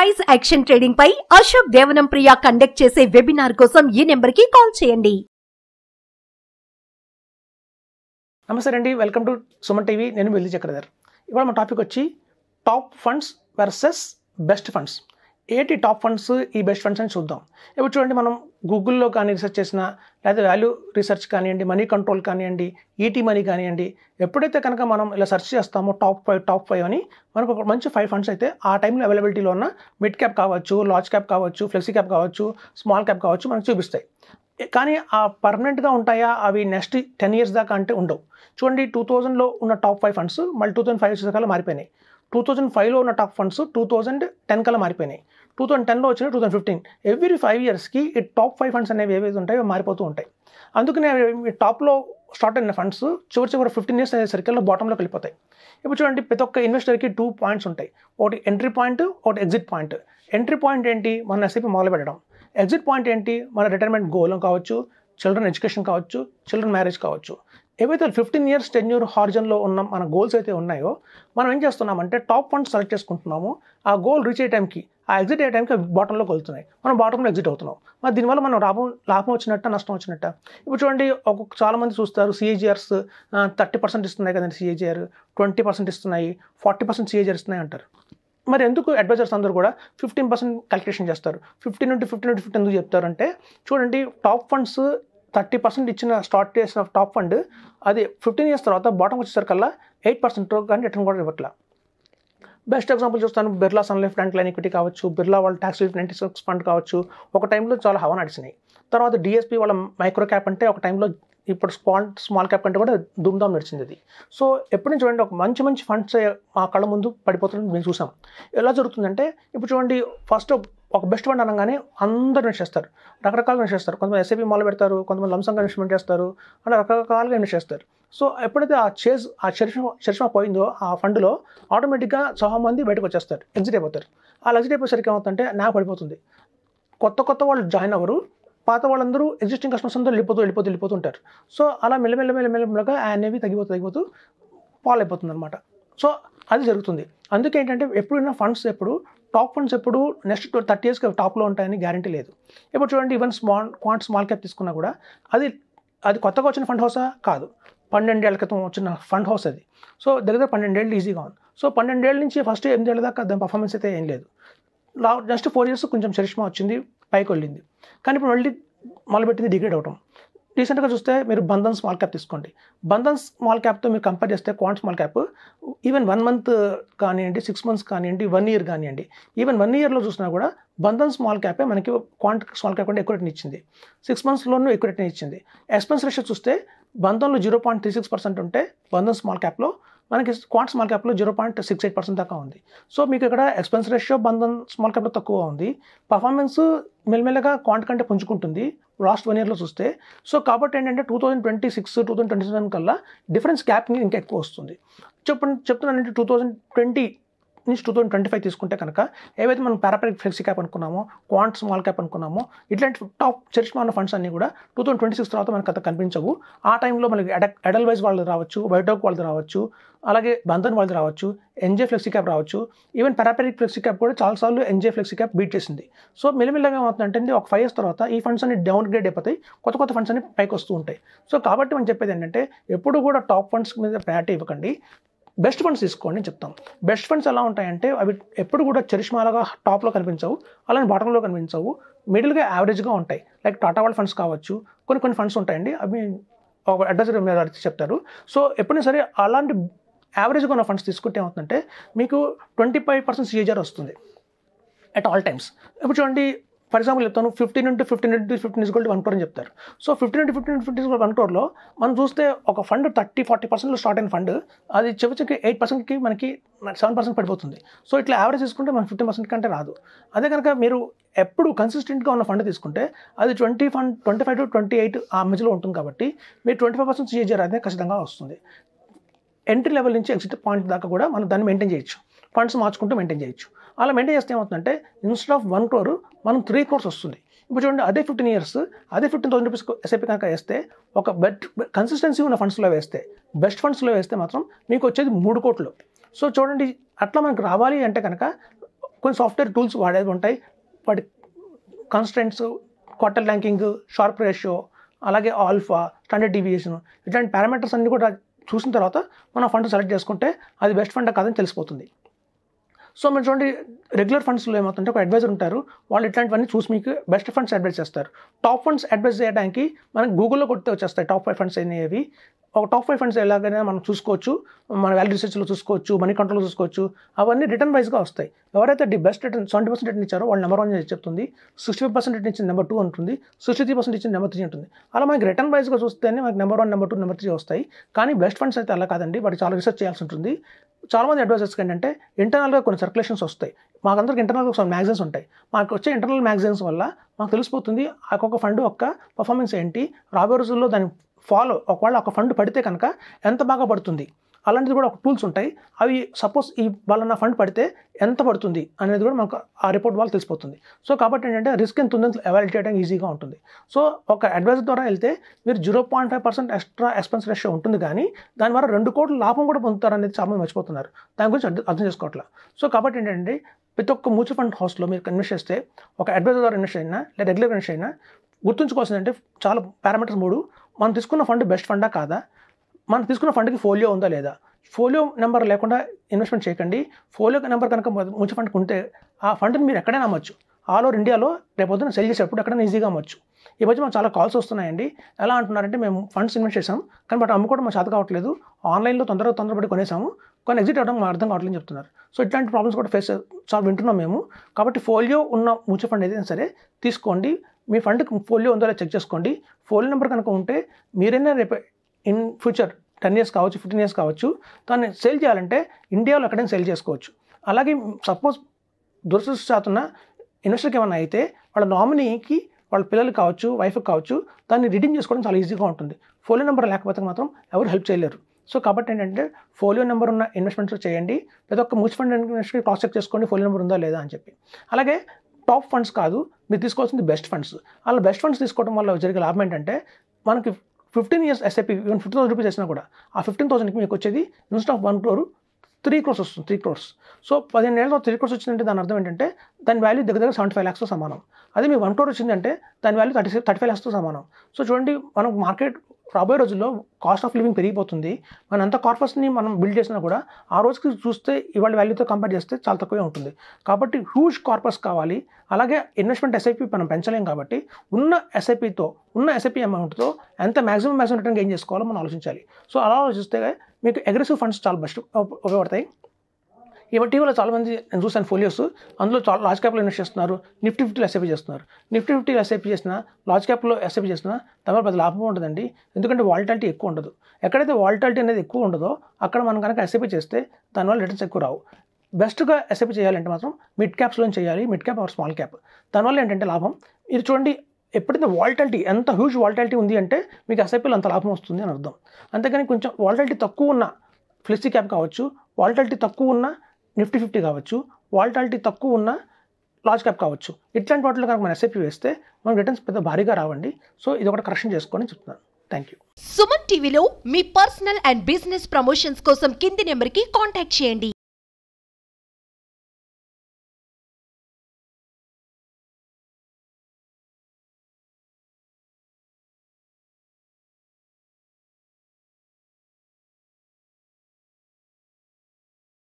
Price action trading పై అశోక్ దేవనం ప్రియ conduct చేసే webinar కోసం ఈ నెంబర్ కి కాల్ చేయండి. నమస్తే అండి, వెల్కమ్ టు సుమన్ టీవీ. నేను వెల్లి చక్రధర్. ఇవాళ మన టాపిక్ వచ్చి top funds versus best funds. ఏంటి టాప్ ఫండ్స్, ఈ బెస్ట్ ఫండ్స్ అని చూద్దాం. ఇప్పుడు చూడండి, మనం గూగుల్లో కానీ రీసెర్చ్ చేసినా, లేదా వాల్యూ రీసెర్చ్ కానివ్వండి, మనీ కంట్రోల్ కానివ్వండి, ఈటీ మనీ కానివ్వండి, ఎప్పుడైతే కనుక మనం ఇలా సెర్చ్ చేస్తామో టాప్ ఫైవ్ అని, మనకు ఒక మంచి 5 ఫండ్స్ అయితే ఆ టైంలో అవైలబిలిటీలో ఉన్న మిడ్ క్యాప్ కావచ్చు, లార్జ్ క్యాప్ కావచ్చు, ఫ్లెక్సీ క్యాప్ కావచ్చు, స్మాల్ క్యాప్ కావచ్చు, మనకు చూపిస్తాయి. కానీ ఆ పర్మనెంట్గా ఉంటాయా అవి నెక్స్ట్ 10 ఇయర్స్ దాకా అంటే ఉండవు. చూడండి, 2000లో ఉన్న టాప్ 5 ఫండ్స్ మళ్ళీ 2005 కల్లా మారిపోయినాయి. 2005లో ఉన్న టాప్ ఫండ్స్ 2010 కల్లా మారిపోయినాయి. 2010లో వచ్చిన 2015. ఎవ్రీ 5 ఇయర్స్కి ఈ టాప్ 5 ఫండ్స్ అనేవి ఏవైతే ఉంటాయో మారిపోతూ ఉంటాయి. అందుకనే ఈ టాప్లో స్టార్ట్ అయిన ఫండ్స్ చివరి 15 ఇయర్స్ అయ్యే సర్కిల్లో బాటంలోకి వెళ్ళిపోతాయి. ఇప్పుడు చూడండి, ప్రతి ఒక్క ఇన్వెస్టర్కి 2 పాయింట్స్ ఉంటాయి. ఒకటి ఎంట్రీ పాయింట్, ఒకటి ఎగ్జిట్ పాయింట్. ఎంట్రీ పాయింట్ ఏంటి? మన ఎస్ఐపి మొదలు పెట్టడం. ఎగ్జిట్ పాయింట్ ఏంటి? మన రిటైర్మెంట్ గోల్ కావచ్చు, చిల్డ్రన్ ఎడ్యుకేషన్ కావచ్చు, చిల్డ్రన్ మ్యారేజ్ కావచ్చు. ఏవైతే 15 ఇయర్స్ టెన్యూర్ హారిజన్లో ఉన్న మన గోల్స్ అయితే ఉన్నాయో, మనం ఏం చేస్తున్నామంటే టాప్ ఫండ్స్ సెలెక్ట్ చేసుకుంటున్నాము. ఆ గోల్ రీచ్ అయ్యే టైంకి, ఆ ఎగ్జిట్ అయ్యే టైంకి బాటంలోకి వెళ్తున్నాయి. మనం బాటంలో ఎగ్జిట్ అవుతున్నాం. మరి దీనివల్ల మనం లాభం వచ్చినట్ట, నష్టం వచ్చినట్ట? ఇప్పుడు చూడండి, చాలామంది చూస్తారు సిఏజిఆర్స్ 30% ఇస్తున్నాయి కదండి, సిఏజిఆర్ 20% ఇస్తున్నాయి, 40% సిఏజిఆర్ ఇస్తున్నాయి అంటారు. మరి ఎందుకు అడ్వైజర్స్ అందరూ కూడా 15% క్యాలిక్యులేషన్ చేస్తారు? 15 నుండి 15 ఎందుకు చెప్తారంటే, చూడండి, టాప్ ఫండ్స్ 30% ఇచ్చిన స్టార్ట్ చేసిన టాప్ ఫండ్ అది 15 ఇయర్స్ తర్వాత బాటం వచ్చేసరికల్లా 8% కానీ రిటర్న్ కూడా ఇవ్వట్లా. బెస్ట్ ఎగ్జాంపుల్ చూస్తాను, Birla Sun Life front line equity కావచ్చు, బిర్లా వాళ్ళ ట్యాక్స్ రిలీఫ్ 96 ఫండ్ కావచ్చు. ఒక టైంలో చాలా హవా నడిచినాయి. తర్వాత డిఎస్పీ వాళ్ళ మైక్రో క్యాప్ అంటే ఒక టైంలో ఇప్పుడు స్మాల్ క్యాప్ కంటే కూడా దుమ్దాం నడిచింది అది. సో ఎప్పుడు చూడండి, ఒక మంచి ఫండ్స్ మా కళ్ళ ముందు పడిపోతున్నది మేము చూసాం. ఎలా జరుగుతుందంటే, ఇప్పుడు చూడండి, ఫస్ట్ ఒక బెస్ట్ ఫండ్ అనగానే అందరూ ఇన్వెస్ట్ చేస్తారు, రకరకాలుగా ఇన్వెస్ట్ చేస్తారు. కొంతమంది ఎస్ఐపి మొదలు పెడతారు, కొంతమంది లంసంగా ఇన్వెస్ట్మెంట్ చేస్తారు, అలా రకరకాలుగా ఇన్వెస్ట్ చేస్తారు. సో ఎప్పుడైతే ఆ చరిష్మా పోయిందో ఆ ఫండ్లో, ఆటోమేటిక్గా చాలా మంది బయటకు వచ్చేస్తారు, ఎగ్జిట్ అయిపోతారు. అలా ఎగ్జిట్ అయిపోయేసరికి ఏమవుతుందంటే నా పడిపోతుంది. కొత్త వాళ్ళు జాయిన్ అవ్వరు, పాత వాళ్ళందరూ ఎగ్జిస్టింగ్ కస్టమర్స్ అందరూ వెళ్ళిపోతుంటారు. సో అలా మెల్లమెల్లగా అనేవి తగ్గిపోతూ పాలైపోతుంది అనమాట. సో అది జరుగుతుంది. అందుకే ఏంటంటే, ఎప్పుడైనా ఫండ్స్ టాప్ ఫండ్స్ నెక్స్ట్ 30 ఇయర్స్కి టాప్లో ఉంటాయని గ్యారంటీ లేదు. ఇప్పుడు చూడండి, ఈవెన్ స్మాల్ క్యాప్ తీసుకున్నా కూడా అది కొత్తగా వచ్చిన ఫండ్ హౌసా? కాదు, 12 ఏళ్ల క్రితం వచ్చిన ఫండ్ హౌస్ అది. సో దగ్గర 12 ఏళ్ళు ఈజీగా ఉంది. సో 12 ఏళ్ళ నుంచి ఫస్ట్ 8 ఏళ్ళ దాకా దాని పర్ఫార్మెన్స్ అయితే ఏం లేదు. నెక్స్ట్ 4 ఇయర్స్ కొంచెం చరిష్మా వచ్చింది, పైకి వెళ్ళింది. కానీ ఇప్పుడు మళ్ళీ మొదలుపెట్టింది డిగ్రేడ్ అవటం. రీసెంట్గా చూస్తే మీరు బంధన్ స్మాల్ క్యాప్ తీసుకోండి. బంధన్ స్మాల్ క్యాప్తో మీరు కంపేర్ చేస్తే quant small cap even 1 month కానివ్వండి, 6 మంత్స్ కానివ్వండి, 1 ఇయర్ కానివ్వండి, ఈవెన్ 1 ఇయర్లో చూసినా కూడా బంధన్ స్మాల్ క్యాపే మనకి క్వాంట్ స్మాల్ క్యాప్ కంటే ఎక్కువ రేట్ని ఇచ్చింది. 6 మంత్స్లోనూ ఎక్కువ రేట్ని ఇచ్చింది. ఎక్స్పెన్స్ రేషియో చూస్తే బంధన్లో 0.36% ఉంటే బంధన్ స్మాల్ క్యాప్లో మనకి క్వాంట్ స్మాల్ క్యాప్లో 0.68% దాకా ఉంది. సో మీకు ఇక్కడ ఎక్స్పెన్స్ రేషియో బంధన్ స్మాల్ క్యాప్లో తక్కువ ఉంది, పర్ఫార్మెన్స్ మెల్లమెల్లగా క్వాంట్ కంటే పుంజుకుంటుంది లాస్ట్ 1 ఇయర్లో చూస్తే. సో కాబట్టి ఏంటంటే 2026, 2027 కల్లా డిఫరెన్స్ గ్యాప్ ఇంకా ఎక్కువ వస్తుంది. చెప్తున్నానంటే 2020 నుంచి 2025 తీసుకుంటే కనుక, ఏవైతే మనం పారాపెరిక్ ఫ్లెక్సీ క్యాప్ అనుకున్నామో, క్వాంట్ స్మాల్ క్యాప్ అనుకున్నామో, ఇట్లాంటి టాప్ చరిష్మా ఉన్న ఫండ్స్ అన్నీ కూడా 2026 తర్వాత మనకు అంత కనిపించవు. ఆ టైంలో మనకి ఎడల్వైజ్ వాళ్ళది రావచ్చు, వైటోక్ వాళ్ళది రావచ్చు, అలాగే బంధన్ వాళ్ళది రావచ్చు, ఎన్జే ఫ్లెక్సీ క్యాప్ రావచ్చు. ఈవెన్ పారాపెరిక్ ఫ్లెక్సీ క్యాప్ కూడా చాలాసార్లు ఎన్జే ఫ్లెక్సీ క్యాప్ బీట్ చేసింది. సో మెల్లమెల్లగా ఏమవుతుందంటే, ఒక 5 ఇయర్స్ తర్వాత ఈ ఫండ్స్ అన్ని డౌన్ గ్రేడ్ అయిపోతాయి, కొత్త ఫండ్స్ అన్ని పైకి వస్తూ ఉంటాయి. సో కాబట్టి మనం చెప్పేది ఏంటంటే, ఎప్పుడు కూడా టాప్ ఫండ్స్ మీద ప్రయారిటీ ఇవ్వకండి, బెస్ట్ ఫండ్స్ తీసుకోండి అని చెప్తాం. బెస్ట్ ఫండ్స్ ఎలా ఉంటాయంటే, అవి ఎప్పుడు కూడా చరిష్మాలాగా టాప్లో కనిపించవు, అలానే బాటంలో కనిపించవు, మిడిల్గా యావరేజ్గా ఉంటాయి. లైక్ టాటా వాళ్ళ ఫండ్స్ కావచ్చు, కొన్ని ఫండ్స్ ఉంటాయండి, అవి ఒక అడ్వైజర్ మీద అడిగితే చెప్తారు. సో ఎప్పుడైనా సరే అలాంటి యావరేజ్గా ఉన్న ఫండ్స్ తీసుకుంటే ఏమవుతుందంటే, మీకు 25% సిఏజిఆర్ వస్తుంది అట్ ఆల్ టైమ్స్. ఇప్పుడు చూడండి, ఫర్ ఎగ్జాంపుల్ చెప్తాను, 15 into 15 = 1 crore అని చెప్తారు. సో 15 into 15 = 1 crore మనం చూస్తే, ఒక ఫండ్ 30-40%లో స్టార్ట్ అయిన ఫండ్ అది చివరికి 8%కి మనకి 7% పడిపోతుంది. సో ఇట్లా యావరేజ్ తీసుకుంటే మనకి 15% కంటే రాదు. అదే కనుక మీరు ఎప్పుడు కన్సిస్టెంట్గా ఉన్న ఫండ్ తీసుకుంటే అది 25 to 28 ఆ మధ్యలో ఉంటుంది. కాబట్టి మీరు 25% సిఏజిఆర్ అనేది ఖచ్చితంగా వస్తుంది. ఎంట్రీ లెవెల్ నుంచి ఎగ్జిట్ పాయింట్ దాకా కూడా మనం దాన్ని మెయింటైన్ చేయొచ్చు, ఫండ్స్ మార్చుకుంటూ మెయింటైన్ చేయొచ్చు. అలా మెయింటైన్ చేస్తే ఏమవుతుందంటే, ఇన్స్టెడ్ ఆఫ్ 1 crore మనం 3 crores వస్తుంది. ఇప్పుడు చూడండి, అదే 15 ఇయర్స్, అదే 15,000 రూపీస్ ఎస్ఐపి కనుక వేస్తే, ఒక కన్సిస్టెన్సీ ఉన్న ఫండ్స్లో వేస్తే, బెస్ట్ ఫండ్స్లో వేస్తే మాత్రం మీకు వచ్చేది 3 కోట్లు. సో చూడండి, అట్లా మనకు రావాలి అంటే కనుక కొన్ని సాఫ్ట్వేర్ టూల్స్ వాడేవి ఉంటాయి. వాటి constants, quarter ranking, sharp ratio, అలాగే ఆల్ఫా, స్టాండర్డ్ డీవియేషన్, ఇట్లాంటి పారామీటర్స్ అన్ని కూడా చూసిన తర్వాత మనం ఫండ్ సెలెక్ట్ చేసుకుంటే అది బెస్ట్ ఫండ్ కాదని తెలిసిపోతుంది. సో మీరు చూడండి, రెగ్యులర్ ఫండ్స్లో ఏమవుతుంటే ఒక అడ్వైజర్ ఉంటారు, వాళ్ళు ఇట్లాంటివన్నీ చూసి మీకు బెస్ట్ ఫండ్స్ అడ్వైజ్ చేస్తారు. టాప్ ఫండ్స్ అడ్వైజ్ చేయడానికి మనకి గూగుల్లో కొడితే వచ్చేస్తాయి టాప్ 5 ఫండ్స్ అనేవి. ఒక టాప్ 5 ఫండ్స్ ఎలాగైనా మనం చూసుకోవచ్చు, మన వాల్యూ రీసెర్చ్లో చూసుకోవచ్చు, మనీ కంట్రోల్లో చూసుకోవచ్చు. అవన్నీ రిటర్న్ వైజ్గా వస్తాయి. ఎవరైతే బెస్ట్ రిటర్న్ 70% రిటర్న్ ఇచ్చారో వాళ్ళు నెంబర్ 1 చెప్తుంది, 65% రిటర్న్ ఇచ్చిన నెంబర్ 2 ఉంటుంది, 63% ఇచ్చిన నెంబర్ 3 ఉంటుంది. అలా మనకి రిటర్న్ వైజ్గా చూస్తేనే మనకి నెంబర్ 1, నెంబర్ 2, నెంబర్ 3 వస్తాయి. కానీ బెస్ట్ ఫండ్స్ అయితే అలా కాదండి, వాటి చాలా రీసెర్చ్ చేయాల్సి ఉంటుంది. చాలామంది అడ్వైజర్స్కి ఏంటంటే ఇంటర్నల్గా కొన్ని సర్క్యులేషన్స్ వస్తాయి. మాకందరికి ఇంటర్నల్గా కొన్ని మ్యాగజైన్స్ ఉంటాయి. మాకు వచ్చే ఇంటర్నల్ మ్యాగజైన్స్ వల్ల మాకు తెలిసిపోతుంది ఒక్కొక్క ఫండ్ యొక్క పర్ఫార్మెన్స్ ఏంటి, రాబోయే రోజుల్లో దాని ఒకవేళ ఒక ఫండ్ పడితే కనుక ఎంత బాగా పడుతుంది, అలాంటిది కూడా ఒక టూల్స్ ఉంటాయి. అవి సపోజ్ ఈ వాళ్ళ ఫండ్ పడితే ఎంత పడుతుంది అనేది కూడా మనకు ఆ రిపోర్ట్ వాళ్ళు తెలిసిపోతుంది. సో కాబట్టి ఏంటంటే రిస్క్ ఎంత ఉందని ఎవాల్యుయేట్ చేయడానికి ఈజీగా ఉంటుంది. సో ఒక అడ్వైజర్ ద్వారా వెళ్తే మీరు 0.5% ఎక్స్ట్రా ఎక్స్పెన్స్ రేషియో ఉంటుంది, కానీ దాని ద్వారా 2 కోట్ల లాభం కూడా పొందుతారు అనేది చాలా మంది మర్చిపోతున్నారు. దాని గురించి అర్థం చేసుకోవట్లేదు. సో కాబట్టి ఏంటంటే ప్రతి ఒక్క మ్యూచువల్ ఫండ్ హౌస్లో మీరు ఇన్వెస్ట్ చేస్తే, ఒక అడ్వైజర్ ద్వారా ఇన్వెస్ట్ అయినా లేదా రెగ్యులర్ ఇన్వెస్ట్ అయినా గుర్తుంచుకోవాల్సిందంటే చాలా పారామీటర్స్ 3. మనం తీసుకున్న ఫండ్ బెస్ట్ ఫండా కాదా, మనం తీసుకున్న ఫండ్కి ఫోలియో ఉందా లేదా. ఫోలియో నెంబర్ లేకుండా ఇన్వెస్ట్మెంట్ చేయకండి. ఫోలియో నెంబర్ కనుక మ్యూచువల్ ఫండ్కి ఉంటే ఆ ఫండ్ని మీరు ఎక్కడైనా అమ్మచ్చు. ఆల్ ఓవర్ ఇండియాలో రేపొద్దున సెల్ చేసేటప్పుడు ఎక్కడైనా ఈజీగా అమ్మచ్చు. ఈ మధ్య మాకు చాలా కాల్స్ వస్తున్నాయండి. ఎలా అంటున్నారంటే, మేము ఫండ్స్ ఇన్వెస్ట్ చేసాం కానీ బట్ అమ్ముకోవడం మాకు చేత కావట్లేదు, ఆన్లైన్లో తొందరపడి కొనేసాము కానీ ఎగ్జిట్ అవ్వడం మాకు అర్థం కావట్లేదు చెప్తున్నారు. సో ఇట్లాంటి ప్రాబ్లమ్స్ కూడా చాలా వింటున్నాం మేము. కాబట్టి ఫోలియో ఉన్న మ్యూచువల్ ఫండ్ ఏదైనా సరే తీసుకోండి. మీ ఫండ్కి ఫోలియో ఉందో చెక్ చేసుకోండి. ఫోలియో నెంబర్ కనుక ఉంటే మీరైనా రేపు ఇన్ ఫ్యూచర్ 10 years కావచ్చు, 15 years కావచ్చు, దాన్ని సేల్ చేయాలంటే ఇండియాలో ఎక్కడైనా సేల్ చేసుకోవచ్చు. అలాగే సపోజ్ దురదృష్టవశాత్తున ఇన్వెస్టర్కి ఏమైనా అయితే వాళ్ళ నామినీకి వాళ్ళ పిల్లలు కావచ్చు, వైఫ్కి కావచ్చు, దాన్ని రిడీమ్ చేసుకోవడం చాలా ఈజీగా ఉంటుంది. ఫోలియో నెంబర్ లేకపోతే మాత్రం ఎవరు హెల్ప్ చేయలేరు. సో కాబట్టి ఏంటంటే ఫోలియో నెంబర్ ఉన్న ఇన్వెస్ట్మెంట్స్ చేయండి. ప్రతి ఒక్క mutual fund investment cross check చేసుకోండి ఫోలియో నెంబర్ ఉందా లేదా అని చెప్పి. అలాగే టాప్ ఫండ్స్ కాదు, మీరు తీసుకోవాల్సింది బెస్ట్ ఫండ్స్. అలా బెస్ట్ ఫండ్స్ తీసుకోవడం వల్ల జరిగే లాభం ఏంటంటే, మనకి 15 years ఎస్ఐపి ఈవెన్ 50,000 రూపీస్ వేసినా కూడా ఆ 15,000కి మీకు వచ్చేది ఇన్స్టెడ్ ఆఫ్ 1 crore 3 crores వస్తుంది. 3 crores. సో 15 ఏళ్ళలో 3 crores వచ్చిందంటే దాని అర్థం ఏంటంటే దాని వాల్యూ దగ్గర 75 lakhsతో సమానం. అదే మీకు 1 crore వచ్చిందంటే దాని వాల్యూ 35 lakhsతో సమానం. సో చూడండి, మనం మార్కెట్ రాబోయే రోజుల్లో కాస్ట్ ఆఫ్ లివింగ్ పెరిగిపోతుంది. మనం ఎంత కార్పస్ని మనం బిల్డ్ చేసినా కూడా ఆ రోజుకి చూస్తే ఇవాళ వాల్యూతో కంపేర్ చేస్తే చాలా తక్కువే ఉంటుంది. కాబట్టి హ్యూజ్ కార్పస్ కావాలి. అలాగే ఇన్వెస్ట్మెంట్ ఎస్ఐపి మనం పెంచలేం కాబట్టి ఉన్న ఎస్ఐపి అమౌంట్తో ఎంత మ్యాక్సిమం రిటర్న్ గెయిన్ చేసుకోవాలో మనం ఆలోచించాలి. సో అలా ఆలోచిస్తే మీకు అగ్రెసివ్ ఫండ్స్ చాలా బెస్ట్ ఉపయోగపడతాయి. ఇటీవల చాలామంది నేను చూసాను ఫోలియోస్, అందులో చాలా లార్జ్ క్యాప్లో ఇన్వెస్ట్ చేస్తున్నారు. నిఫ్టీ 50 ఎస్ఐపి చేస్తున్నారు. నిఫ్టీ 50 ఎస్ఐపి చేసినా, లార్జ్ క్యాప్లో ఎస్ఐపి చేసినా దానివల్ల పెద్ద లాభం ఉంటుందండి. ఎందుకంటే వాలటాలిటీ ఎక్కువ ఉండదు. ఎక్కడైతే వాలటాలిటీ అనేది ఎక్కువ ఉండదో అక్కడ మనం కనుక ఎస్ఐపి చేస్తే దానివల్ల రిటర్న్స్ ఎక్కువ రావు. బెస్ట్గా ఎస్ఐపి చేయాలంటే మాత్రం మిడ్ క్యాప్స్లో చేయాలి, mid cap or small cap. దానివల్ల ఏంటంటే లాభం, మీరు చూడండి ఎప్పుడైతే వాలటాలిటీ ఎంత హ్యూజ్ వాలటాలిటీ ఉంది అంటే మీకు ఎస్ఐపిలో అంత లాభం వస్తుంది అని అర్థం. అంతేకాని కొంచెం వాలటాలిటీ తక్కువ ఉన్న ఫ్లెక్సీ క్యాప్ కావచ్చు, వాలటాలిటీ తక్కువ ఉన్న నిఫ్టీ 50 కావచ్చు, వాలటాలిటీ తక్కువ ఉన్న లార్జ్ క్యాప్ కావచ్చు, ఇట్లాంటి వాటిలో కనుక మనం ఎస్ఐపి వేస్తే మనం రిటర్న్స్ పెద్ద భారీగా రావండి. సో ఇది ఒకటి కరెక్షన్ చేసుకొని చెప్తున్నాను. Thank you. సుమన్ టీవీలో మీ పర్సనల్ అండ్ బిజినెస్ ప్రమోషన్స్ కోసం కింది నెంబర్కి కాంటాక్ట్ చేయండి.